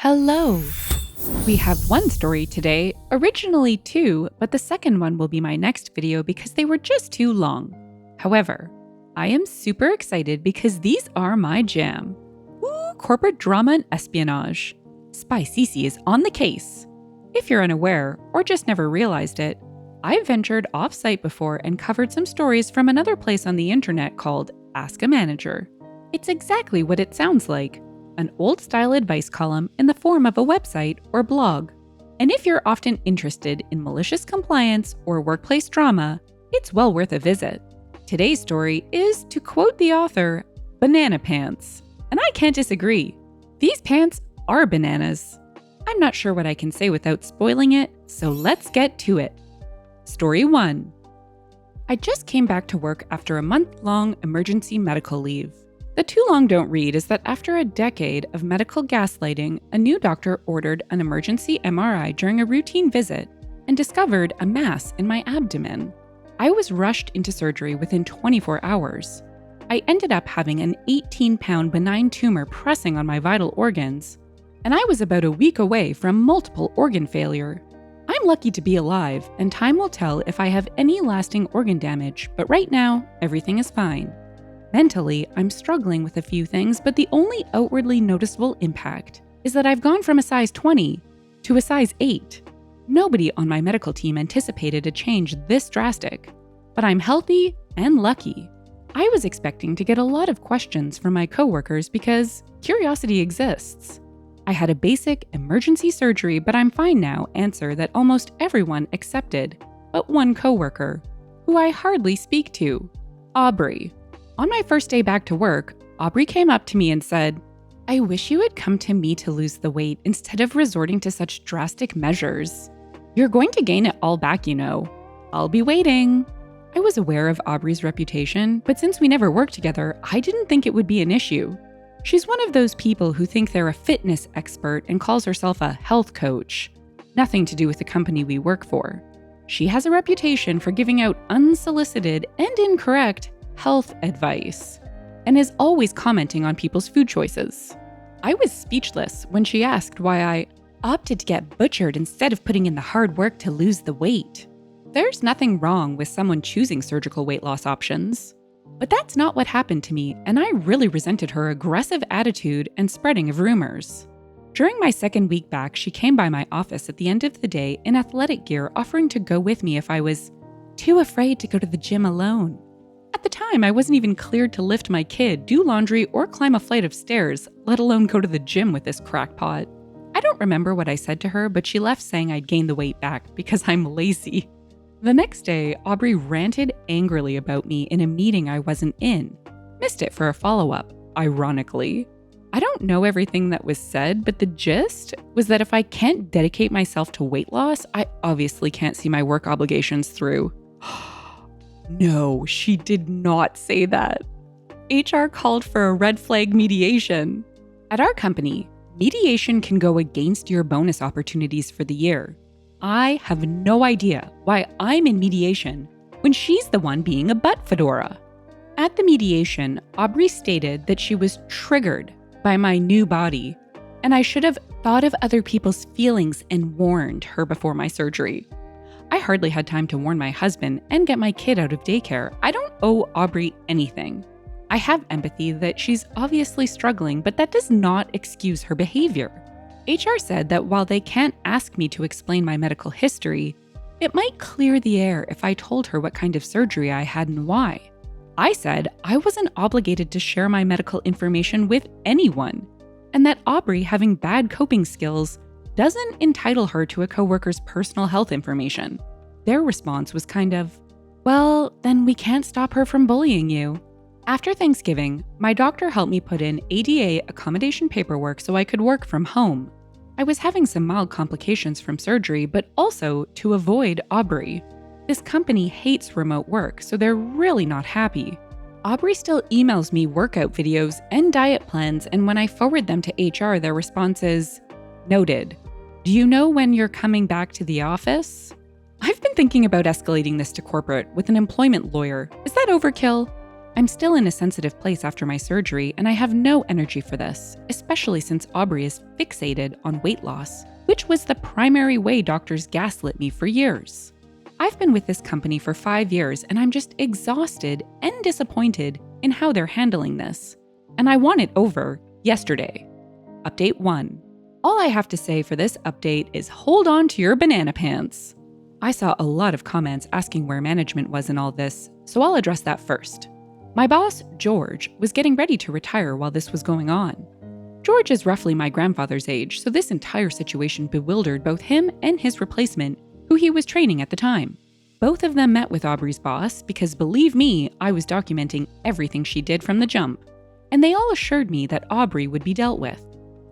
Hello! We have one story today, originally two, but the second one will be my next video because they were just too long. However, I am super excited because these are my jam. Ooh, corporate drama and espionage. Spy Cece is on the case. If you're unaware, or just never realized it, I've ventured off-site before and covered some stories from another place on the internet called AskAManager. It's exactly what it sounds like. An old-style advice column in the form of a website or blog. And if you're often interested in malicious compliance or workplace drama, it's well worth a visit. Today's story is, to quote the author, bananapants. And I can't disagree. These pants are bananas. I'm not sure what I can say without spoiling it, so let's get to it. Story 1. I just came back to work after a month-long emergency medical leave. The too long don't read is that after a decade of medical gaslighting, a new doctor ordered an emergency MRI during a routine visit and discovered a mass in my abdomen. I was rushed into surgery within 24 hours. I ended up having an 18-pound benign tumor pressing on my vital organs, and I was about a week away from multiple organ failure. I'm lucky to be alive, and time will tell if I have any lasting organ damage, but right now, everything is fine. Mentally, I'm struggling with a few things, but the only outwardly noticeable impact is that I've gone from a size 20 to a size 8. Nobody on my medical team anticipated a change this drastic, but I'm healthy and lucky. I was expecting to get a lot of questions from my coworkers because curiosity exists. I had a basic emergency surgery, but I'm fine now answer that almost everyone accepted, but one coworker, who I hardly speak to, Aubrey. On my first day back to work, Aubrey came up to me and said, "I wish you had come to me to lose the weight instead of resorting to such drastic measures. You're going to gain it all back, you know. I'll be waiting." I was aware of Aubrey's reputation, but since we never worked together, I didn't think it would be an issue. She's one of those people who think they're a fitness expert and calls herself a health coach. Nothing to do with the company we work for. She has a reputation for giving out unsolicited and incorrect health advice, and is always commenting on people's food choices. I was speechless when she asked why I opted to get butchered instead of putting in the hard work to lose the weight. There's nothing wrong with someone choosing surgical weight loss options. But that's not what happened to me, and I really resented her aggressive attitude and spreading of rumors. During my second week back, she came by my office at the end of the day in athletic gear, offering to go with me if I was too afraid to go to the gym alone. At the time, I wasn't even cleared to lift my kid, do laundry, or climb a flight of stairs, let alone go to the gym with this crackpot. I don't remember what I said to her, but she left saying I'd gained the weight back because I'm lazy. The next day, Aubrey ranted angrily about me in a meeting I wasn't in. Missed it for a follow-up, ironically. I don't know everything that was said, but the gist was that if I can't dedicate myself to weight loss, I obviously can't see my work obligations through. No, she did not say that. HR called for a red flag mediation. At our company, mediation can go against your bonus opportunities for the year. I have no idea why I'm in mediation when she's the one being a butt fedora. At the mediation, Aubrey stated that she was triggered by my new body, and I should have thought of other people's feelings and warned her before my surgery. I hardly had time to warn my husband and get my kid out of daycare. I don't owe Aubrey anything. I have empathy that she's obviously struggling, but that does not excuse her behavior. HR said that while they can't ask me to explain my medical history, it might clear the air if I told her what kind of surgery I had and why. I said I wasn't obligated to share my medical information with anyone, and that Aubrey having bad coping skills doesn't entitle her to a coworker's personal health information. Their response was kind of, "Well, then we can't stop her from bullying you." After Thanksgiving, my doctor helped me put in ADA accommodation paperwork so I could work from home. I was having some mild complications from surgery, but also to avoid Aubrey. This company hates remote work, so they're really not happy. Aubrey still emails me workout videos and diet plans, and when I forward them to HR, their response is, "Noted. Do you know when you're coming back to the office?" I've been thinking about escalating this to corporate with an employment lawyer. Is that overkill? I'm still in a sensitive place after my surgery, and I have no energy for this, especially since Aubrey is fixated on weight loss, which was the primary way doctors gaslit me for years. I've been with this company for 5 years, and I'm just exhausted and disappointed in how they're handling this. And I want it over yesterday. Update 1. All I have to say for this update is hold on to your banana pants. I saw a lot of comments asking where management was in all this, so I'll address that first. My boss, George, was getting ready to retire while this was going on. George is roughly my grandfather's age, so this entire situation bewildered both him and his replacement, who he was training at the time. Both of them met with Aubrey's boss because, believe me, I was documenting everything she did from the jump, and they all assured me that Aubrey would be dealt with.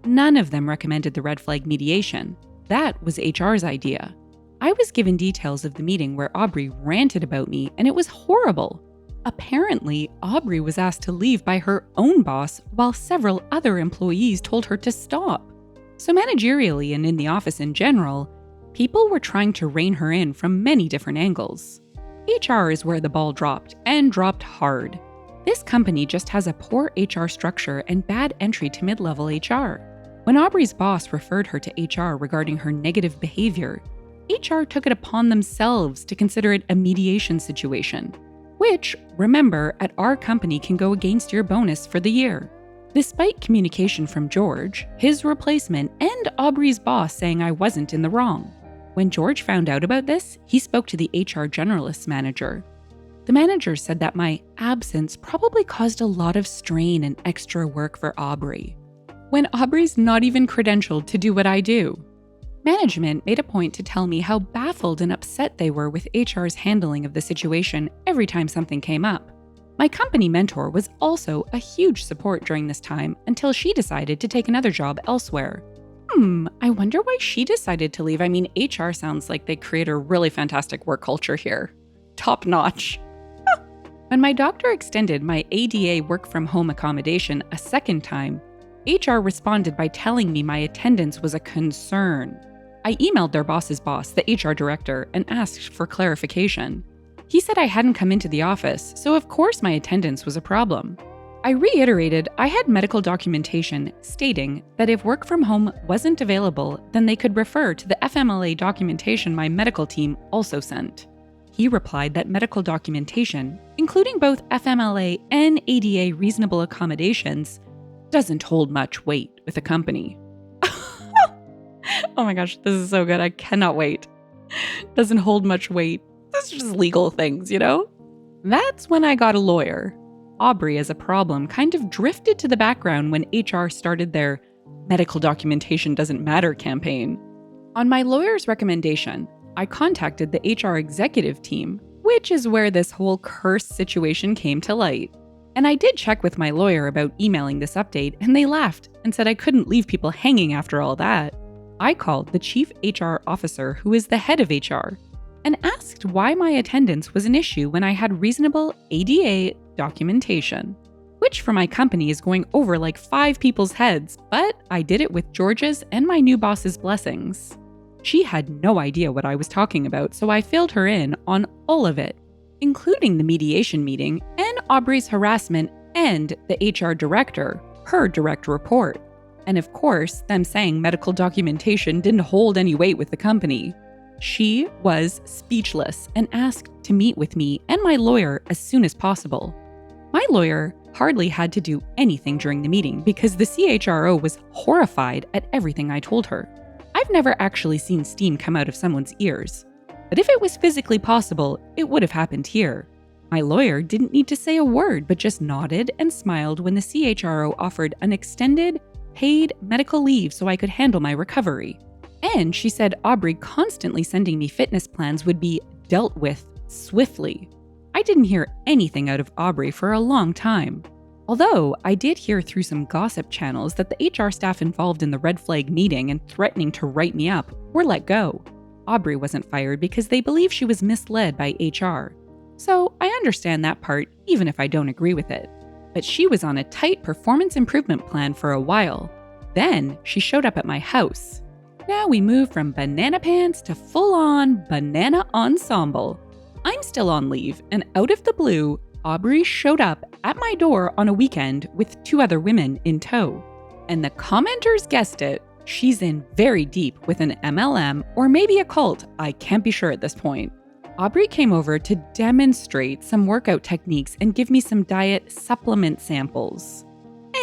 None of them recommended the red flag mediation. That was HR's idea. I was given details of the meeting where Aubrey ranted about me, and it was horrible. Apparently, Aubrey was asked to leave by her own boss while several other employees told her to stop. So managerially and in the office in general, people were trying to rein her in from many different angles. HR is where the ball dropped, and dropped hard. This company just has a poor HR structure and bad entry to mid-level HR. When Aubrey's boss referred her to HR regarding her negative behavior, HR took it upon themselves to consider it a mediation situation, which, remember, at our company can go against your bonus for the year. Despite communication from George, his replacement, and Aubrey's boss saying I wasn't in the wrong. When George found out about this, he spoke to the HR generalist manager. The manager said that my absence probably caused a lot of strain and extra work for Aubrey, when Aubrey's not even credentialed to do what I do. Management made a point to tell me how baffled and upset they were with HR's handling of the situation every time something came up. My company mentor was also a huge support during this time until she decided to take another job elsewhere. I wonder why she decided to leave. I mean, HR sounds like they create a really fantastic work culture here. Top notch. When my doctor extended my ADA work-from-home accommodation a second time, HR responded by telling me my attendance was a concern. I emailed their boss's boss, the HR director, and asked for clarification. He said I hadn't come into the office, so of course my attendance was a problem. I reiterated I had medical documentation stating that if work from home wasn't available, then they could refer to the FMLA documentation my medical team also sent. He replied that medical documentation, including both FMLA and ADA reasonable accommodations, doesn't hold much weight with a company. Oh my gosh, this is so good. I cannot wait. Doesn't hold much weight. This is just legal things, you know? That's when I got a lawyer. Aubrey as a problem kind of drifted to the background when HR started their medical documentation doesn't matter campaign. On my lawyer's recommendation, I contacted the HR executive team, which is where this whole cursed situation came to light. And I did check with my lawyer about emailing this update, and they laughed and said I couldn't leave people hanging after all that. I called the chief HR officer, who is the head of HR, and asked why my attendance was an issue when I had reasonable ADA documentation, which for my company is going over like 5 people's heads, but I did it with George's and my new boss's blessings. She had no idea what I was talking about, so I filled her in on all of it, including the mediation meeting and Aubrey's harassment and the HR director, her direct report. And of course, them saying medical documentation didn't hold any weight with the company. She was speechless and asked to meet with me and my lawyer as soon as possible. My lawyer hardly had to do anything during the meeting because the CHRO was horrified at everything I told her. I've never actually seen steam come out of someone's ears, but if it was physically possible, it would have happened here. My lawyer didn't need to say a word, but just nodded and smiled when the CHRO offered an extended, paid medical leave so I could handle my recovery. And she said Aubrey constantly sending me fitness plans would be dealt with swiftly. I didn't hear anything out of Aubrey for a long time. Although I did hear through some gossip channels that the HR staff involved in the red flag meeting and threatening to write me up were let go. Aubrey wasn't fired because they believe she was misled by HR. So I understand that part, even if I don't agree with it. But she was on a tight performance improvement plan for a while. Then she showed up at my house. Now we move from banana pants to full-on banana ensemble. I'm still on leave, and out of the blue, Aubrey showed up at my door on a weekend with 2 other women in tow. And the commenters guessed it, she's in very deep with an MLM or maybe a cult, I can't be sure at this point. Aubrey came over to demonstrate some workout techniques and give me some diet supplement samples.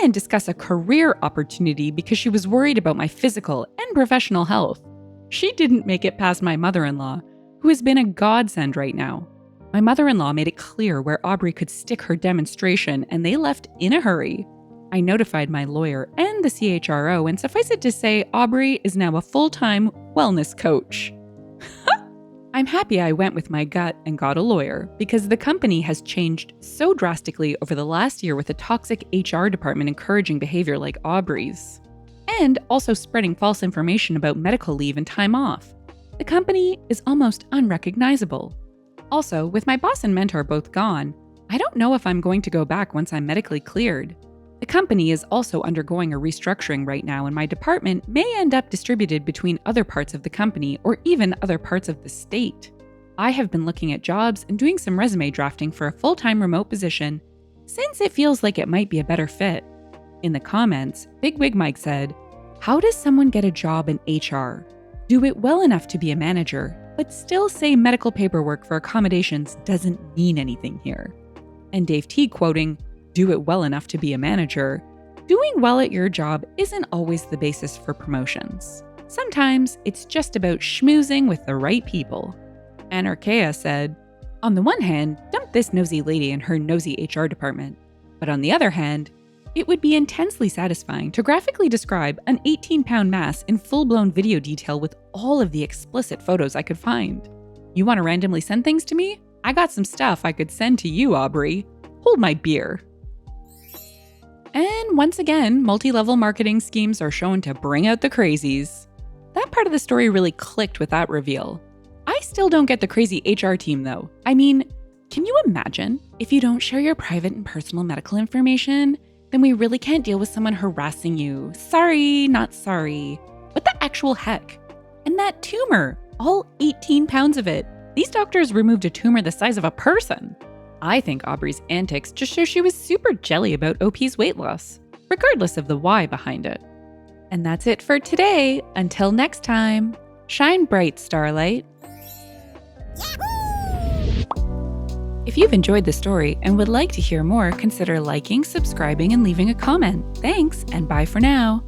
And discuss a career opportunity because she was worried about my physical and professional health. She didn't make it past my mother-in-law, who has been a godsend right now. My mother-in-law made it clear where Aubrey could stick her demonstration, and they left in a hurry. I notified my lawyer and the CHRO, and suffice it to say, Aubrey is now a full-time wellness coach. I'm happy I went with my gut and got a lawyer, because the company has changed so drastically over the last year with a toxic HR department encouraging behavior like Aubrey's, and also spreading false information about medical leave and time off. The company is almost unrecognizable. Also, with my boss and mentor both gone, I don't know if I'm going to go back once I'm medically cleared. The company is also undergoing a restructuring right now, and my department may end up distributed between other parts of the company or even other parts of the state. I have been looking at jobs and doing some resume drafting for a full-time remote position since it feels like it might be a better fit. In the comments, Big Wig Mike said, "How does someone get a job in HR? Do it well enough to be a manager, but still say medical paperwork for accommodations doesn't mean anything here." And Dave T quoting, "Do it well enough to be a manager. Doing well at your job isn't always the basis for promotions. Sometimes it's just about schmoozing with the right people." Anarchaea said, "On the one hand, dump this nosy lady and her nosy HR department. But on the other hand, it would be intensely satisfying to graphically describe an 18-pound mass in full-blown video detail with all of the explicit photos I could find. You want to randomly send things to me? I got some stuff I could send to you, Aubrey. Hold my beer." And once again, multi-level marketing schemes are shown to bring out the crazies. That part of the story really clicked with that reveal. I still don't get the crazy HR team though. I mean, can you imagine if you don't share your private and personal medical information, then we really can't deal with someone harassing you. Sorry, not sorry. What the actual heck? And that tumor, all 18 pounds of it. These doctors removed a tumor the size of a person. I think Aubrey's antics just show she was super jelly about OP's weight loss, regardless of the why behind it. And that's it for today. Until next time, shine bright, Starlight. If you've enjoyed the story and would like to hear more, consider liking, subscribing, and leaving a comment. Thanks, and bye for now.